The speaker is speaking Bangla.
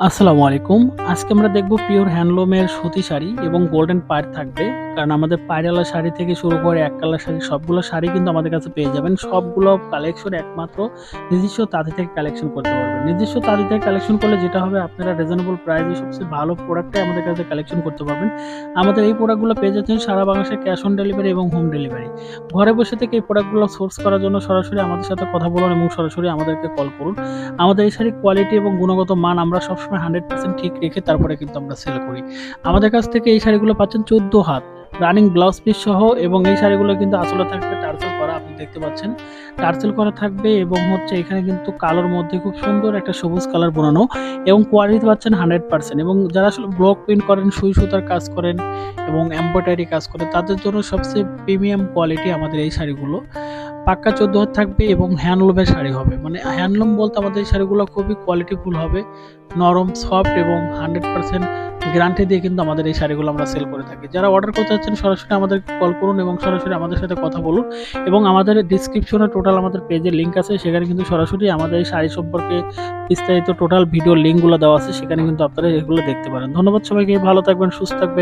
আসসালামু আলাইকুম। আজকে আমরা দেখব পিওর হ্যান্ডলুমের সুতি শাড়ি এবং গোল্ডেন পাড় থাকবে। কারণ আমাদের পাড়ওয়ালা শাড়ি থেকে শুরু করে এক কালার শাড়ি সবগুলো শাড়ি কিন্তু আমাদের কাছে পেয়ে যাবেন। সবগুলো কালেকশন একমাত্র নিজস্ব তাঁতি থেকে কালেকশন করতে পারবেন। নিজস্ব তাঁতি থেকে কালেকশন করলে যেটা হবে আপনারা রিজনেবল প্রাইসে সবচেয়ে ভালো প্রোডাক্টটাই আমাদের কাছে কালেকশন করতে পারবেন। আমাদের এই প্রোডাক্টগুলো পেয়ে যাচ্ছেন সারা বাংলাদেশে ক্যাশ অন ডেলিভারি এবং হোম ডেলিভারি। ঘরে বসে থেকে এই প্রোডাক্টগুলো সোর্স করার জন্য সরাসরি আমাদের সাথে কথা বলুন এবং সরাসরি আমাদেরকে কল করুন। আমাদের এই শাড়ির কোয়ালিটি এবং গুণগত মান আমরা সবসময় 100% ঠিক রেখে তারপরে কিন্তু আমরা সেল করি। আমাদের কাছ থেকে এই শাড়িগুলো পাচ্ছেন 14 হাত রানিং ব্লাউজ পিস সহ, এবং এই শাড়িগুলো কিন্তু আসলে থাকবে টার্সেল করা, আপনি দেখতে পাচ্ছেন টার্সেল করা থাকবে, এবং হচ্ছে এখানে কিন্তু কালোর মধ্যে খুব সুন্দর একটা সবুজ কালার বোনানো, এবং কোয়ালিটি পাচ্ছেন 100%। এবং যারা আসলে ব্লক প্রিন্ট করেন, সুই সুতার কাজ করেন এবং এমব্রয়ডারি কাজ করেন, তাদের জন্য সবচেয়ে প্রিমিয়াম কোয়ালিটি আমাদের এই শাড়িগুলো। পাক্কা 14 হাত থাকবে এবং হ্যান্ডলুমের শাড়ি হবে। মানে হ্যান্ডলুম বলতে আমাদের এই শাড়িগুলো খুবই কোয়ালিটিফুল হবে, নরম, সফট এবং 100% গ্যারান্টি দিয়ে কিন্তু আমাদের এই শাড়িগুলো আমরা সেল করে থাকি। যারা অর্ডার করতে চাচ্ছেন সরাসরি আমাদেরকে কল করুন এবং সরাসরি আমাদের সাথে কথা বলুন, এবং আমাদের ডিসক্রিপশনে টোটাল আমাদের পেজের লিঙ্ক আছে, সেখানে কিন্তু সরাসরি আমাদের এই শাড়ি সম্পর্কে বিস্তারিত টোটাল ভিডিও লিঙ্কগুলো দেওয়া আছে, সেখানে কিন্তু আপনারা এগুলো দেখতে পারেন। ধন্যবাদ সবাইকে, ভালো থাকবেন, সুস্থ থাকবেন।